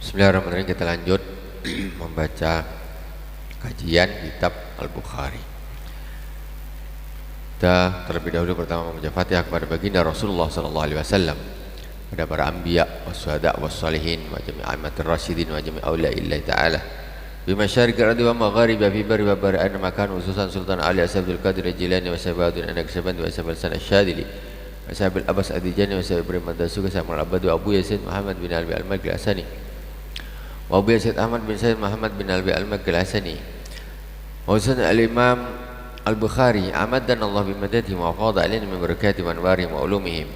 Bismillahirrahmanirrahim. Kita lanjut membaca kajian kitab Al-Bukhari. Kita terlebih dahulu pertama membaca Fatihah kepada baginda Rasulullah sallallahu alaihi wasallam, kepada para anbiya wasyuhada wassalihin wa jami' a'immatir rasyidin wa jami' auliya'illahi ta'ala bi masyariqil ardi wa magharibiha fi barri wa bahri anna makan khususan Sultan Ali Abdul Qadir Jilani wa sahabadun anak sahabat wa sahabat Hasan Asy-Syadzili wa sahabat Abbas Adijani wa sahabat Ibrahim Ad-Dasuki sama Al-Abadu Abu Yazid Muhammad bin Alwi Al-Makki Al-Asani wa Abu Yazid Ahmad bin Sayyid Muhammad bin Alwi Al-Makki Al-Asani wa Husain Al-Imam Al-Bukhari amadan Allah bimadatihi wa fadha alaina min barakatihi wa anwarihim wa ulumihim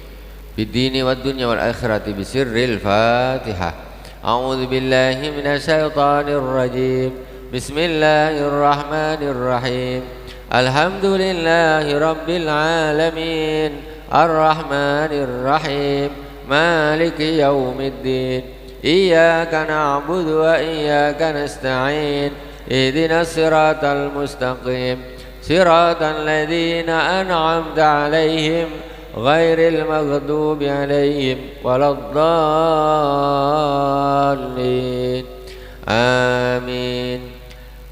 fid dini wad dunya wal akhirati bi sirril Fatihah. A'udzu billahi minasy syaithanir rajim. Bismillahirrahmanirrahim. Alhamdulillahi rabbil alamin. Arrahmanir rahim. Maliki yaumiddin. Iyyaka na'budu wa iyyaka nasta'in. Ihdinas siratal mustaqim. صراط الذين أنعمت عليهم غير المغضوب عليهم ولا الضالين آمين.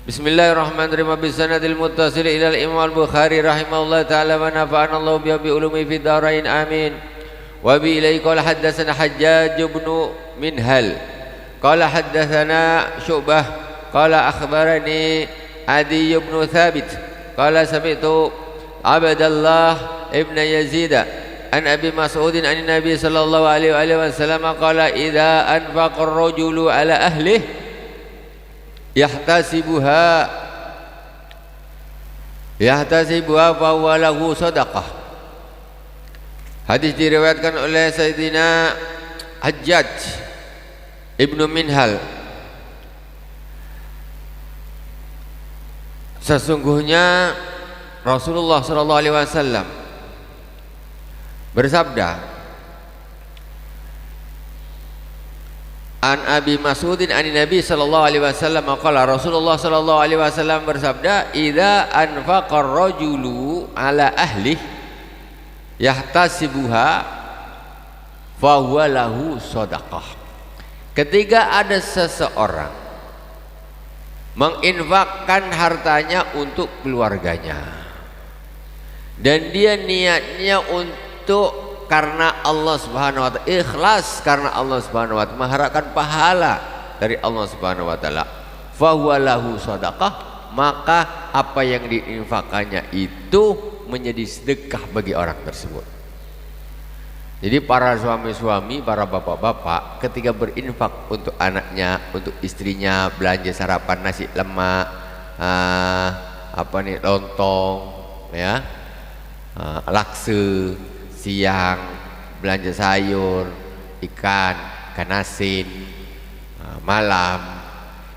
بسم الله الرحمن الرحيم. بالسند المتصل إلى الإمام البخاري رحمه الله تعالى ونفعنا الله به بعلومه في الدارين آمين. وبه إليه قال حدثنا حجاج بن منهل قال حدثنا شعبة قال أخبرني عدي بن ثابت قال سمعت عبد الله ابن يزيد عن أبي مسعود عن النبي صلى الله عليه وآله وسلم قال إذا أنفق الرجل على أهله يحتسبها فهو له صدقة. Hadis diriwayatkan oleh Sayyidina Hajjaj Ibnu Minhal. Sesungguhnya Rasulullah sallallahu alaihi wasallam bersabda, An Abi Mas'udin an Nabi sallallahu alaihi wasallam qala Rasulullah sallallahu alaihi wasallam bersabda, idza anfaqar rajulu ala ahli yahtasibuha fa huwa lahu shadaqah. Ketika ada seseorang menginfakkan hartanya untuk keluarganya dan dia niatnya untuk karena Allah Subhanahu wa taala, ikhlas karena Allah Subhanahu wa taala, mengharapkan pahala dari Allah Subhanahu wa taala, fa huwa lahu shadaqah, maka apa yang diinfakkannya itu menjadi sedekah bagi orang tersebut. Jadi para suami-suami, para bapak-bapak ketika berinfak untuk anaknya, untuk istrinya, belanja sarapan nasi lemak, lontong, ya, lakse, siang belanja sayur, ikan asin, malam,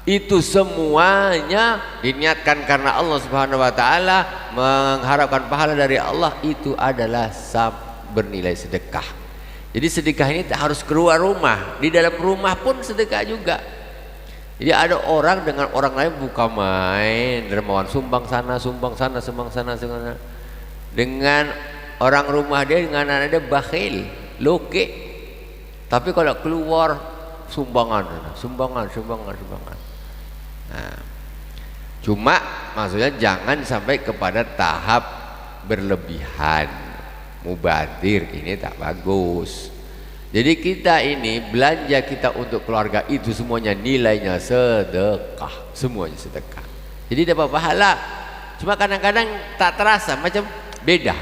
itu semuanya diniatkan karena Allah Subhanahu wa taala, mengharapkan pahala dari Allah, itu adalah bernilai sedekah. Jadi sedekah ini tak harus keluar rumah, di dalam rumah pun sedekah juga. Jadi ada orang dengan orang lain bukan main, dermawan, sumbang sana, sumbang sana, sumbang sana, sumbang sana. Dengan orang rumah dia, dengan anak dia bakhil, loke. Tapi kalau keluar sumbangan. Nah, cuma maksudnya jangan sampai kepada tahap berlebihan. Mubadir ini tak bagus. Jadi kita ini belanja kita untuk keluarga itu semuanya nilainya sedekah, semuanya sedekah. Jadi dapat pahala. Cuma kadang-kadang tak terasa, macam beda.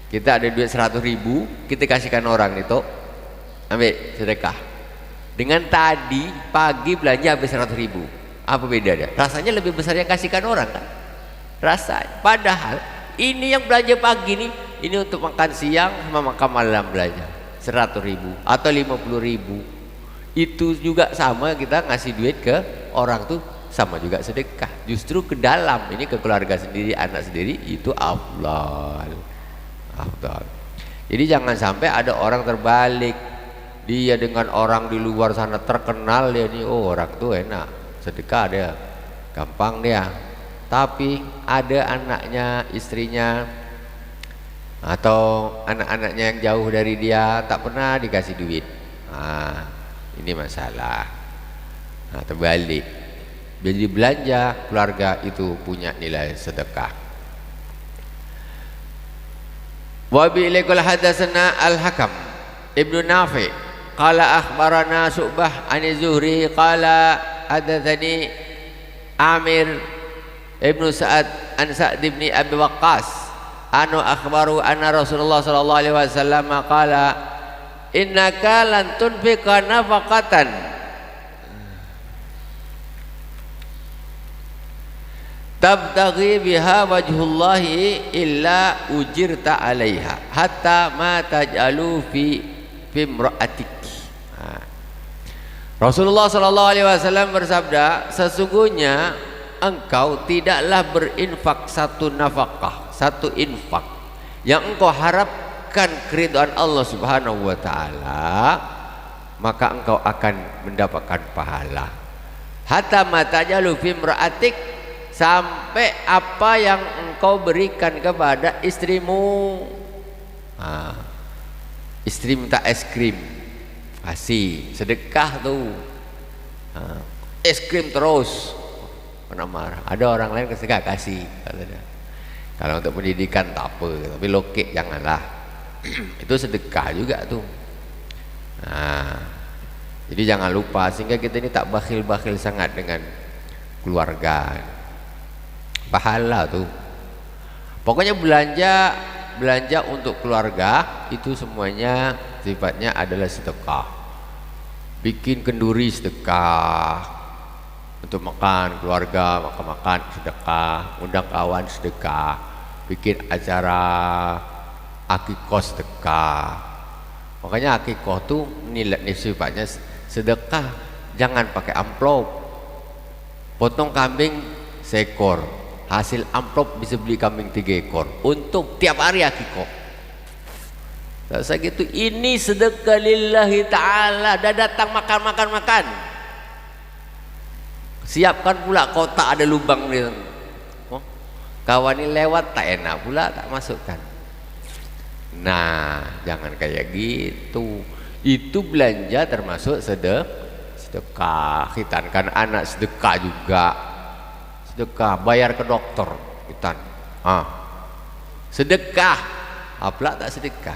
Kita ada duit 100.000, kita kasihkan orang itu, ambil sedekah. Dengan tadi pagi belanja habis 100.000, apa beda dia? Rasanya lebih besar yang kasihkan orang kan? Rasanya. Padahal ini yang belanja pagi nih, ini untuk makan siang sama makan malam belanja 100.000 atau 50.000. Itu juga sama, kita ngasih duit ke orang tuh sama juga sedekah. Justru ke dalam ini, ke keluarga sendiri, anak sendiri, itu afdal. Jadi jangan sampai ada orang terbalik, dia dengan orang di luar sana terkenal, dia nih, oh orang tuh enak sedekah, dia gampang dia. Tapi ada anaknya, istrinya, atau anak-anaknya yang jauh dari dia tak pernah dikasih duit. ini masalah. Nah, terbalik. Jadi belanja keluarga itu punya nilai sedekah. Wa bi ilaikal hadatsana al-Hakam Ibnu Nafi qala akhbarana Syu'bah an Zuhri qala hadatsani Amir Ibnu Sa'ad an Sa'd bin Abi Waqqas anu akhbaru anna Rasulullah sallallahu alaihi wasallam qala innaka lan tunfiqa nafaqatan tabtaghi biha wajhullahi illa ujirta alaiha hatta ma taj'alu fi imra'atik. Rasulullah sallallahu alaihi wasallam bersabda, sesungguhnya engkau tidaklah berinfak satu nafkah, satu infak yang engkau harapkan keridhaan Allah Subhanahu wa taala, maka engkau akan mendapatkan pahala. Hatta ma taj'alu fi imra'atik, sampai apa yang engkau berikan kepada istrimu. Istri minta es krim, kasih, sedekah tuh. Es krim terus, pernah marah. Ada orang lain sedekah kasih, kalau untuk pendidikan tak apa, tapi lokek janganlah. Itu sedekah juga tuh. Jadi jangan lupa, sehingga kita ini tak bakhil-bakhil sangat dengan keluarga. Pahala tuh. Pokoknya belanja untuk keluarga itu semuanya sifatnya adalah sedekah. Bikin kenduri sedekah, untuk makan keluarga, makan sedekah, undang kawan sedekah, bikin acara akikah sedekah. Makanya akikah tuh nilai sifatnya sedekah. Jangan pakai amplop. Potong kambing seekor, hasil amplop bisa beli kambing 3 ekor untuk tiap hari akikah. Tak usah gitu, ini sedekah lillahi ta'ala. Dah datang makan. Siapkan pula kotak ada lubang di kawan ini lewat tak enak pula, tak masukkan. Nah, jangan kayak gitu. Itu belanja termasuk sedekah. Khitankan anak sedekah juga. Sedekah, bayar ke dokter khitan. Sedekah. Apalah tak sedekah.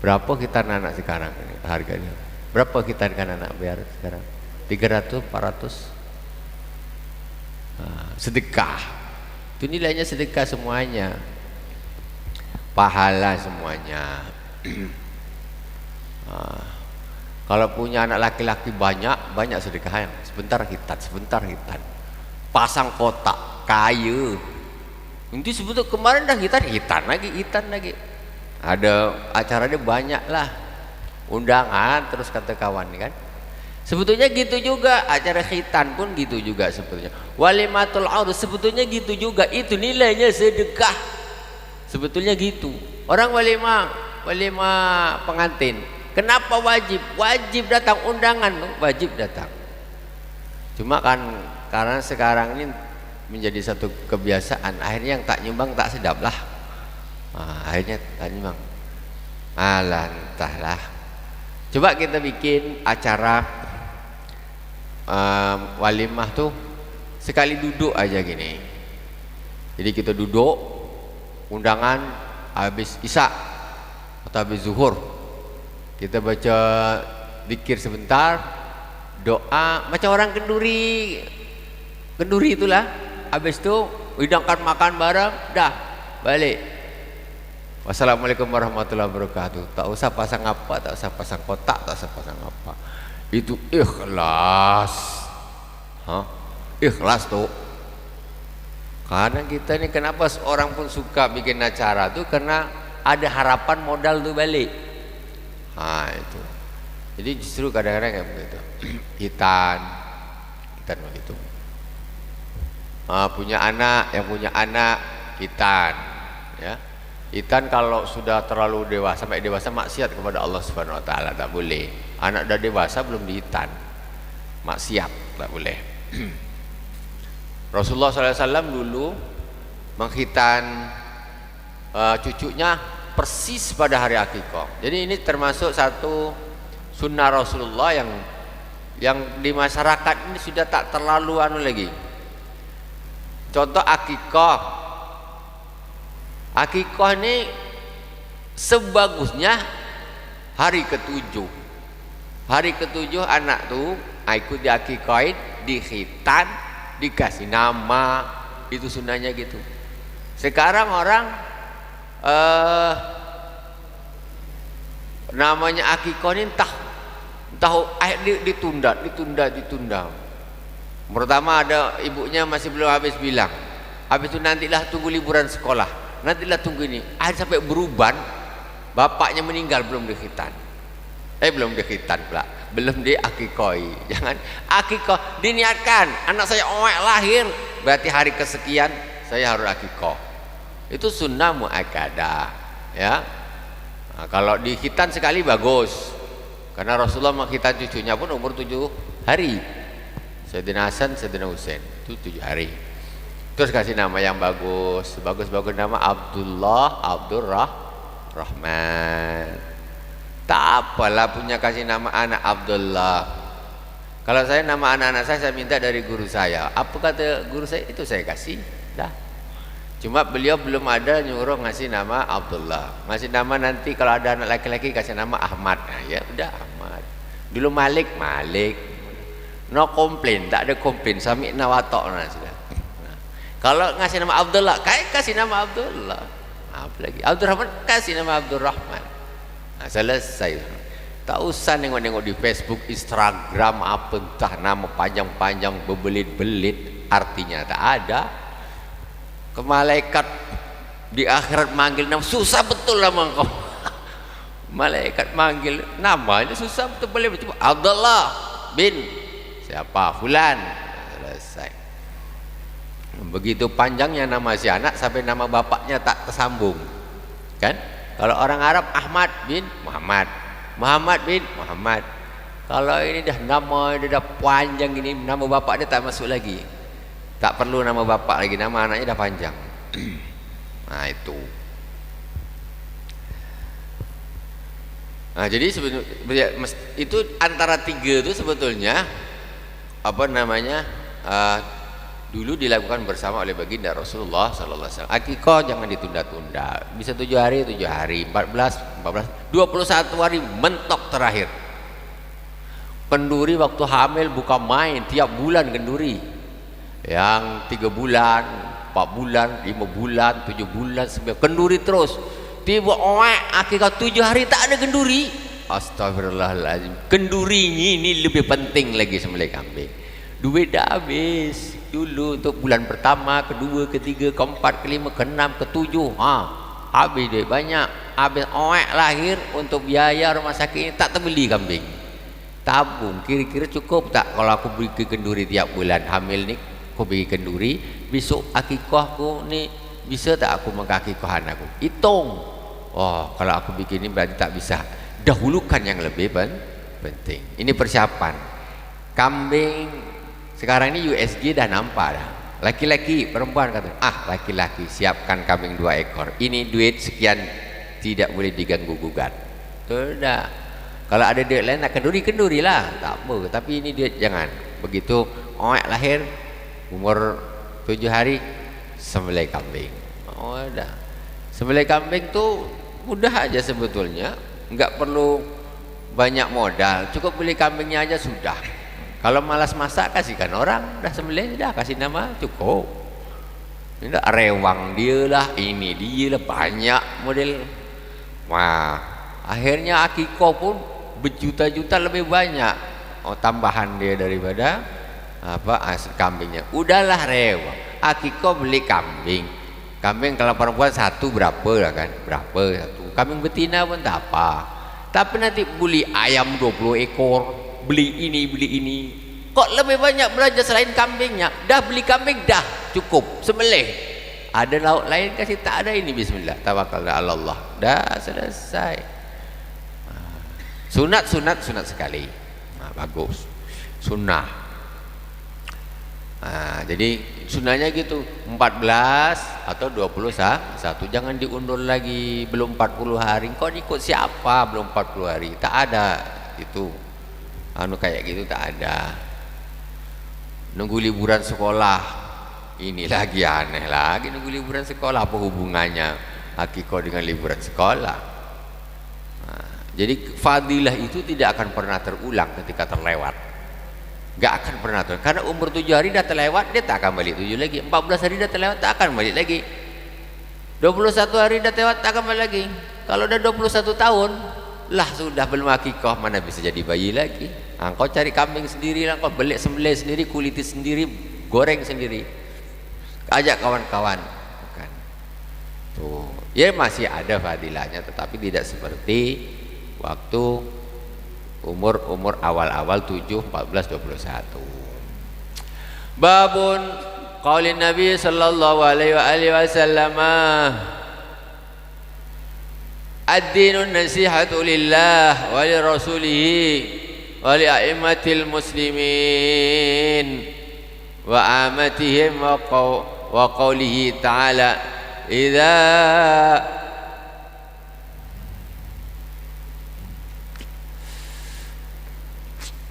Berapa khitan anak sekarang ini harganya? Berapa khitankan anak bayar sekarang? 300, 400. Sedekah. Itu nilainya sedekah semuanya. Pahala semuanya. Kalau punya anak laki-laki banyak sedekah yang sebentar hitan. Pasang kotak kayu. Nanti sebetulnya kemarin dah hitan lagi. Ada acaranya banyak lah, undangan terus kata kawan kan. Sebetulnya gitu juga acara khitan pun gitu juga sebetulnya. Walimatul aurus sebetulnya gitu juga, itu nilainya sedekah. Sebetulnya gitu. Orang walimah pengantin, kenapa wajib? Wajib datang undangan, wajib datang. Cuma kan karena sekarang ini menjadi satu kebiasaan, akhirnya yang tak nyumbang tak sedap lah. Akhirnya tak nyumbang. Entahlah. Coba kita bikin acara walimah tuh sekali duduk aja gini. Jadi kita duduk, undangan habis isya atau habis zuhur, kita baca zikir sebentar, doa macam orang kenduri itulah. Habis itu hidangkan makan bareng, dah balik. Wassalamualaikum warahmatullahi wabarakatuh. Tak usah pasang apa, tak usah pasang kotak, tak usah pasang apa. Itu ikhlas. Ikhlas tuh. Karena kita ini kenapa seorang pun suka bikin acara tuh karena ada harapan modal tuh balik. Itu. Jadi justru kadang-kadang kayak begitu. Hitan begitu. Punya anak, yang punya anak hitan, ya. Hitan kalau sudah terlalu dewasa, sampai dewasa maksiat kepada Allah Subhanahu wa taala tak boleh. Anak dah dewasa belum dihitan, maksiat tak boleh. Rasulullah SAW dulu menghitan cucunya persis pada hari akikah. Jadi ini termasuk satu sunnah Rasulullah yang di masyarakat ini sudah tak terlalu anu lagi. Contoh akikah. Akikah ini sebagusnya hari ketujuh. Hari ketujuh anak tuh ikut diakikahin, dikhitan, dikasih nama, itu sunnahnya gitu. Sekarang orang namanya akikah ini entah ditunda. Pertama ada ibunya masih belum habis bilang, habis itu nantilah tunggu liburan sekolah, nantilah tunggu ini, sampai beruban, bapaknya meninggal belum dikhitan. Belum dikhitan pula, belum diakikoi. Jangan akikah diniatkan, anak saya lahir, berarti hari kesekian saya harus akikah. Itu sunnah muakkadah, ya. Nah, kalau dikhitan sekali bagus, karena Rasulullah mengkhitan cucunya pun umur 7 hari. Sayyidina Hasan, Sayyidina Husain itu 7 hari. Terus kasih nama yang bagus nama Abdullah, Abdurrahman. Tak apalah punya kasih nama anak Abdullah. Kalau saya nama anak-anak saya minta dari guru saya. Apa kata guru saya itu saya kasih. Dah. Cuma beliau belum ada nyuruh ngasih nama Abdullah. Ngasih nama nanti kalau ada anak laki-laki kasih nama Ahmad. Nah, ya udah Ahmad. Dulu Malik. No komplain, tak ada komplain. Sami nawatok nah sudah. Nah, kalau ngasih nama Abdullah, kasih nama Abdullah. Apa lagi? Abdurrahman kasih nama Abdurrahman. Nah, selesai. Tak usah nengok-nengok di Facebook, Instagram apa entah nama panjang-panjang berbelit-belit, artinya tak ada. Ke malaikat di akhirat manggil nama susah betul nama engkau. Malaikat manggil namanya susah betul, boleh betul. Abdullah bin siapa? Fulan. Selesai. Begitu panjangnya nama si anak sampai nama bapaknya tak tersambung. Kan? Kalau orang Arab Ahmad bin Muhammad, Muhammad bin Muhammad. Kalau ini dah nama dia dah panjang ini, nama bapak dia tak masuk lagi. Tak perlu nama bapak lagi, nama anaknya dah panjang. Nah itu. Nah jadi sebetulnya itu antara tiga itu sebetulnya apa namanya dulu dilakukan bersama oleh baginda Rasulullah sallallahu alaihi wasallam. Akikah jangan ditunda-tunda. Bisa 7 hari, 14, 21 hari mentok terakhir. Kenduri waktu hamil bukan main, tiap bulan kenduri. Yang 3 bulan, 4 bulan, 5 bulan, 7 bulan, 9 kenduri terus. Tiba akikah 7 hari tak ada kenduri. Astagfirullahaladzim. Kenduri ini lebih penting lagi sembelih kambing. Duit dah habis dulu untuk bulan pertama, kedua, ketiga, keempat, kelima, keenam, ketujuh. Habis duit banyak. Habis lahir untuk biaya rumah sakit ini tak terbeli kambing. Tabung kira-kira cukup tak kalau aku beri kenduri tiap bulan hamil ni, aku beri kenduri, besok akikah aku ni bisa tak aku mengakikah anakku? Hitung. Oh, kalau aku bikin ini berarti tak bisa. Dahulukan yang lebih penting. Ini persiapan. Kambing sekarang ini USG dah nampak dah. Laki-laki, perempuan kata, laki-laki siapkan kambing 2 ekor. Ini duit sekian, tidak boleh diganggu gugat. Sudah. Kalau ada duit lain nak kenduri lah, tak apa. Tapi ini duit jangan. Begitu lahir umur 7 hari sembelih kambing. Dah. Sembelih kambing tu mudah aja sebetulnya, enggak perlu banyak modal. Cukup beli kambingnya aja sudah. Kalau malas masak kasihkan orang, dah sembelih dah kasih nama cukup. Ini dah rewang dia lah, ini dia lah, banyak model. Wah, akhirnya akikah pun berjuta-juta lebih banyak. Tambahan dia daripada kambingnya. Udahlah rewang. Akikah beli kambing. Kambing kalau perempuan satu berapa lah kan? Berapa satu? Kambing betina pun tak apa. Tapi nanti beli ayam 20 ekor. Beli ini, kok lebih banyak belanja selain kambingnya? Dah beli kambing dah cukup sembelih. Ada lauk lain kasih tak ada ini bismillah tawakal ala Allah. Dah selesai. Sunat sekali. Bagus. Sunnah. Jadi sunnahnya gitu 14 atau 21, jangan diundur lagi belum 40 hari. Kau ikut siapa belum 40 hari? Tak ada gitu. Kayak gitu tak ada. Nunggu liburan sekolah, ini lagi aneh lagi, nunggu liburan sekolah, apa hubungannya akikah dengan liburan sekolah? Jadi fadilah itu tidak akan pernah terulang ketika terlewat, gak akan pernah terulang, karena umur 7 hari dah terlewat, dia tak akan balik 7 lagi. 14 hari dah terlewat, tak akan balik lagi. 21 hari dah terlewat, tak akan balik lagi. Kalau udah 21 tahun lah sudah belum akikah, mana bisa jadi bayi lagi. Kau cari kambing sendiri lah, kau belik sembelih sendiri, kuliti sendiri, goreng sendiri, ajak kawan-kawan. Bukan tuh, ya masih ada fadilahnya, tetapi tidak seperti waktu umur awal-awal 7, 14, 21. Babun qaulin Nabi sallallahu alaihi wasallam, ad-dinun nasihatu lillah wa li rasulihi wa li a'immatil muslimin wa amatihim wa qawlihi ta'ala idza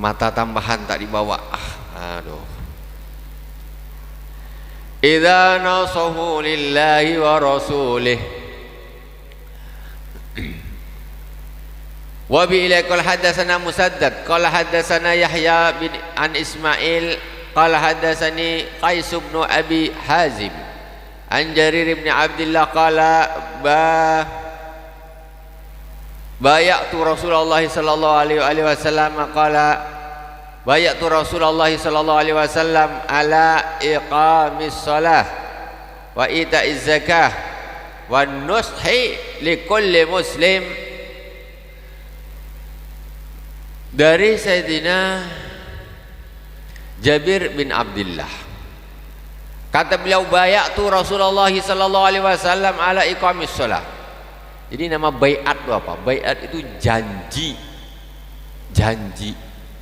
mata tambahan tak dibawa. Aduh. Idza nasahu lillahi wa rasulih wa bi ilaikal hadatsana Musaddad qala hadatsana Yahya bin an Ismail qala hadatsani Qais bin Abi Hazim an Jarir bin Abdullah qala bayatu Rasulullah sallallahu alaihi wasallam qala bayatu Rasulullah sallallahu alaihi wasallam ala iqamis shalah wa ita'iz zakah wa nushi likulli muslim. Dari Sayyidina Jabir bin Abdullah, kata beliau, bayatu Rasulullah sallallahu alaihi wasallam ala iqamis shalah. Jadi nama baiat itu apa? Baiat itu janji. Janji.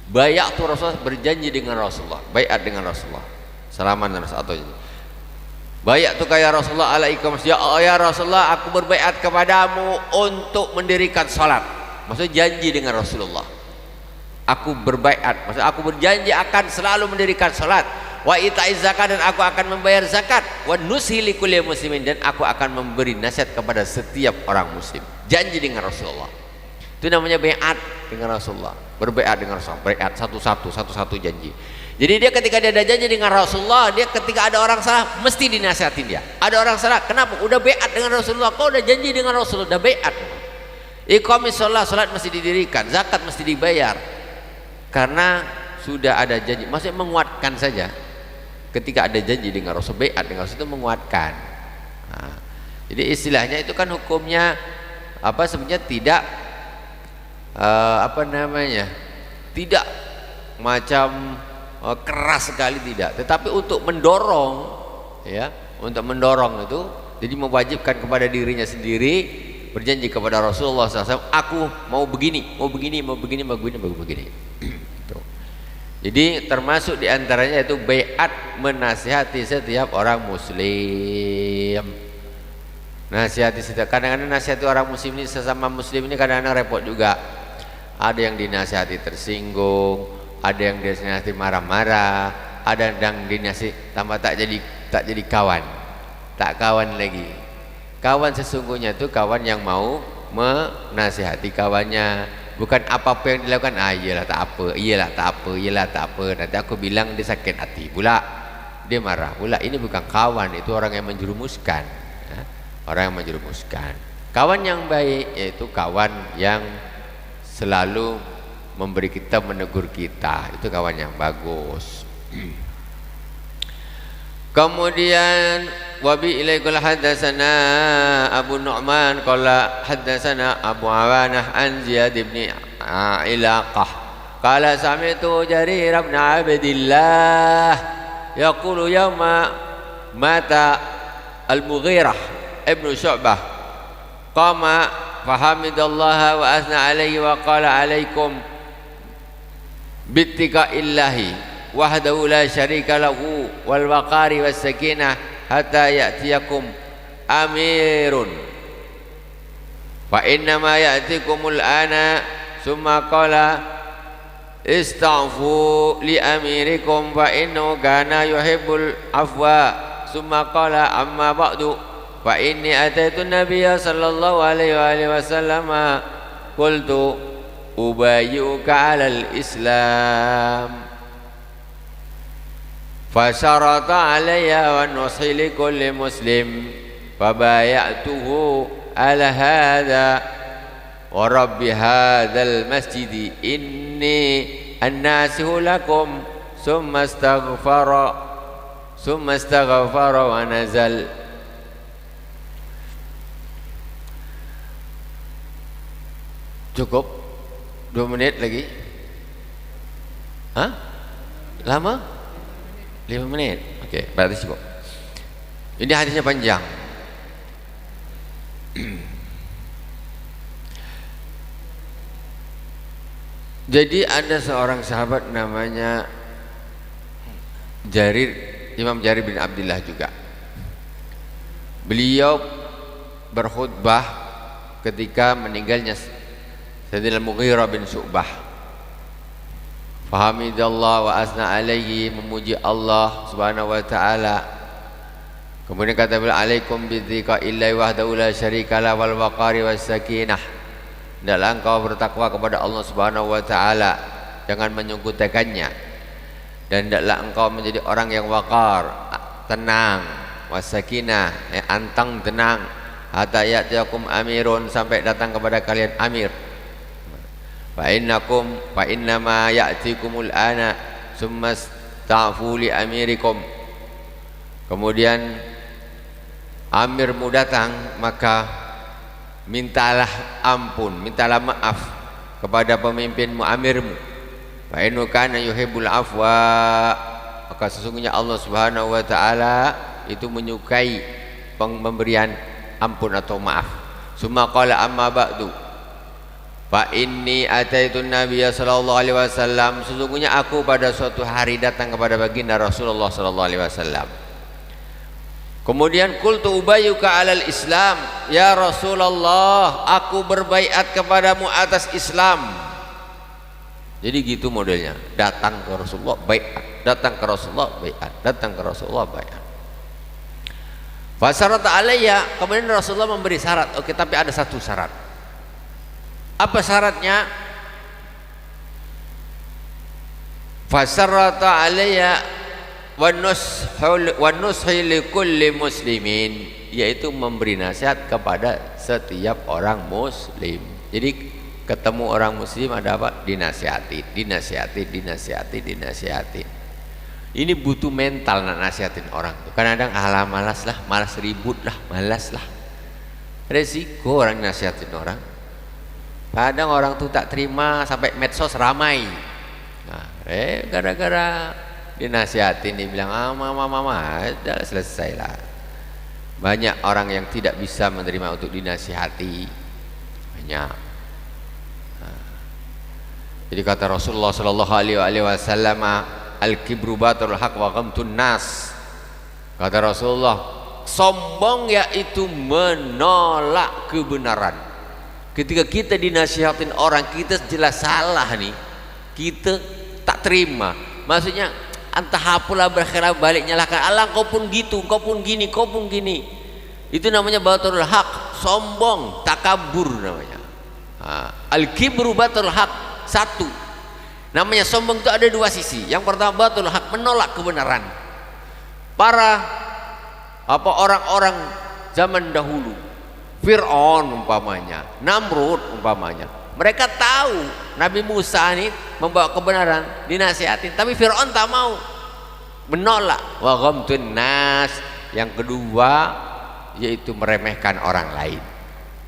Bayatu Rasulullah, berjanji dengan Rasulullah. Baiat dengan Rasulullah. Salaman dan atau bayatu kaya Rasulullah ala iqamis. Ya Rasulullah, aku berbaiat kepadamu untuk mendirikan salat. Maksudnya janji dengan Rasulullah. Aku berbaiat, maksudnya aku berjanji akan selalu mendirikan salat. Wa ita'iz zakat, dan aku akan membayar zakat. Wa nushi likulli muslimin, dan aku akan memberi nasihat kepada setiap orang muslim. Janji dengan Rasulullah. Itu namanya baiat dengan Rasulullah. Berbaiat dengan Rasulullah, baiat satu-satu janji. Jadi dia ketika dia ada janji dengan Rasulullah, dia ketika ada orang salah mesti dinasihatin dia. Ada orang salah, kenapa? Udah baiat dengan Rasulullah, kau udah janji dengan Rasulullah, udah baiat. Iqamis shalah, salat mesti didirikan, zakat mesti dibayar. Karena sudah ada janji, maksudnya menguatkan saja. Ketika ada janji dengan Rasul, baiat dengan Rasul itu menguatkan. Jadi istilahnya itu kan hukumnya apa sebenarnya tidak tidak macam keras sekali, tidak, tetapi untuk mendorong, ya, untuk mendorong itu, jadi mewajibkan kepada dirinya sendiri, berjanji kepada Rasulullah SAW, aku mau begini, mau begini, mau begini, mau begini, mau begini. Jadi termasuk diantaranya itu baiat menasihati setiap orang muslim. Nasihati setiap, kadang-kadang nasihati orang muslim ini, sesama muslim ini kadang-kadang repot juga. Ada yang dinasihati tersinggung, ada yang dinasihati marah-marah, ada yang dinasihati tambah tak jadi kawan, tak kawan lagi. Kawan sesungguhnya itu kawan yang mau menasihati kawannya. Bukan apa-apa yang dilakukan, iyalah tak apa, iyalah tak apa, iyalah tak apa. Nanti aku bilang dia sakit hati pula, dia marah pula. Ini bukan kawan, itu orang yang menjerumuskan, ya? Orang yang menjerumuskan. Kawan yang baik yaitu kawan yang selalu memberi kita, menegur kita, itu kawan yang bagus. Kemudian wabi ilaikul hadatsana Abu Nu'man qala hadatsana Abu Awanah an Ziyad bin Ilaqah qala sami'tu Jarir bin Abdullah yaqulu yawma mata Al-Mughirah ibn Syu'bah qama fahamidallaha wa asna alaihi wa qala alaikum bittika illahi wahdahu la syarika lahu wal waqari was sakinah hatta ya'tiyakum amirun fa inna ma ya'tikumul ana summa qala ista'fu li amirikum fa innahu kana yuhibbul afwa summa qala amma ba'du fa inni ataitu nabiyya sallallahu alaihi wa alihi wasallam qultu ubayyuka 'alal islam fa syarata alayya wa nushi li kulli muslim fa bay'atuhu ala hadha wa rabbi hadzal masjid inni annasihu lakum summa astaghfara wa nazal. Cukup 2 menit lagi? Hah? Lama? 5 menit? Oke, berarti cukup. Ini hadisnya panjang. Jadi ada seorang sahabat namanya Jarir, Imam Jarir bin Abdullah juga. Beliau berkhutbah ketika meninggalnya Sayyidina Mughirah bin Syu'bah. Fahamidallah wa asna alaihi, memuji Allah subhanahu wa ta'ala. Kemudian kata beliau, alaikum bidzika illahi wahdahu la syarikalah wal waqari was sakinah. Hendaklah engkau bertakwa kepada Allah subhanahu wa ta'ala, jangan menyekutukannya. Dan hendaklah engkau menjadi orang yang waqar, tenang, wasakinah, antang, tenang. Hatta ya'tiyakum amirun, sampai datang kepada kalian amir. Fa innama ya'tikumul ana summa sta'fu li amirikum. Kemudian amirmu datang, maka mintalah ampun, mintalah maaf kepada pemimpinmu, amirmu. Fa innahu kana yuhibbul afwa, maka sesungguhnya Allah Subhanahu wa taala itu menyukai pemberian ampun atau maaf. Summa qala amma ba'du fa inni ataitu nabiyya sallallahu alaihi wasallam, sesungguhnya aku pada suatu hari datang kepada baginda Rasulullah sallallahu alaihi wasallam. Kemudian qultu ubayyuka 'alal Islam, ya Rasulullah, aku berbaiat kepadamu atas Islam. Jadi gitu modelnya, datang ke Rasulullah baiat, datang ke Rasulullah baiat, datang ke Rasulullah baiat. Fasarata alayya, kemudian Rasulullah memberi syarat. Oke, tapi ada satu syarat. Apa syaratnya? Fasarata alayya wa nushi li kulli muslimin, yaitu memberi nasihat kepada setiap orang muslim. Jadi ketemu orang muslim ada apa? Dinasihati. Ini butuh mental nak nasihatin orang. Kadang-kadang alah malas lah, malas ribut lah, malas lah. Resiko orang nasihatin orang. Kadang orang tuh tak terima sampai medsos ramai. Nah, gara-gara dinasihatin, dia bilang mama, sudah selesai lah. Banyak orang yang tidak bisa menerima untuk dinasihati, banyak. Jadi kata Rasulullah sallallahu alaihi wasallam, al-kibru batul haq wa ghamtun nas. Kata Rasulullah, sombong yaitu menolak kebenaran. Ketika kita dinasihatin orang, kita jelas salah nih, kita tak terima. Maksudnya entah apalah, berkira balik nyalahkan Allah, kau pun gitu, kau pun gini, kau pun gini. Itu namanya batul haq, sombong, takabur namanya. Al-kibru batul haq. Satu, namanya sombong itu ada dua sisi. Yang pertama batul haq, menolak kebenaran. Para orang-orang zaman dahulu, Fir'aun umpamanya, Namrud umpamanya, mereka tahu Nabi Musa ini membawa kebenaran, dinasihatin, tapi Fir'aun tak mau, menolak. Wa ghamtun nas. Yang kedua yaitu meremehkan orang lain.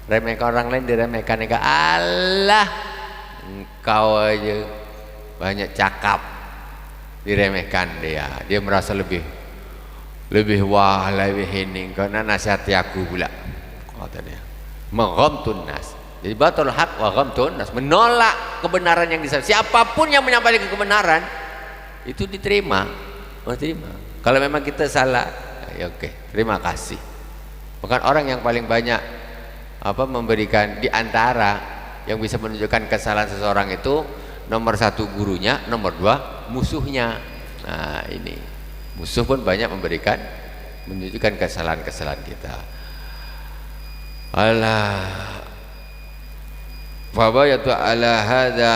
Remehkan orang lain, diremehkan. Allah, engkau aja banyak cakap, diremehkan dia merasa lebih wah, lebih hening, karena nasihati aku pula, kata dia. Maghamtun nas. Jadi batul haq wa ghamtun nas, menolak kebenaran yang disampaikan. Siapapun yang menyampaikan kebenaran itu diterima, terima. Kalau memang kita salah, ya oke, terima kasih. Bukan orang yang paling banyak memberikan di antara yang bisa menunjukkan kesalahan seseorang itu, nomor satu gurunya, nomor dua musuhnya. Nah ini musuh pun banyak menunjukkan kesalahan-kesalahan kita. Allah fabayatu ala hadza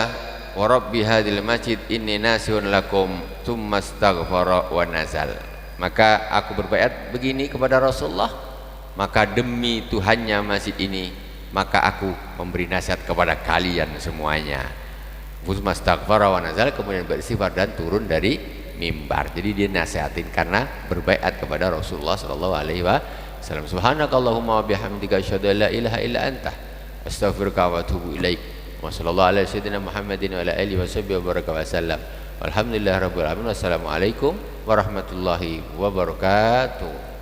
wa rabbi hadil masjid inni nasihun lakum tsumma astaghfara wa nazal. Maka aku berbaiat begini kepada Rasulullah, maka demi Tuhannya masjid ini, maka aku memberi nasihat kepada kalian semuanya. Tsumma astaghfara wa nazal, kemudian beristighfar dan turun dari mimbar. Jadi dia nasihatin karena berbaiat kepada Rasulullah sallallahu alaihi wasallam. Subhanakallahumma wa bihamdika asyhadu an la ilaha illa anta astaghfiruka wa atubu ilaik. Wa sallallahu ala sayyidina Muhammadin wa ala alihi washabbihi wa baraka wa sallam. Walhamdulillahirabbil alamin. Wassalamualaikum warahmatullahi wabarakatuh.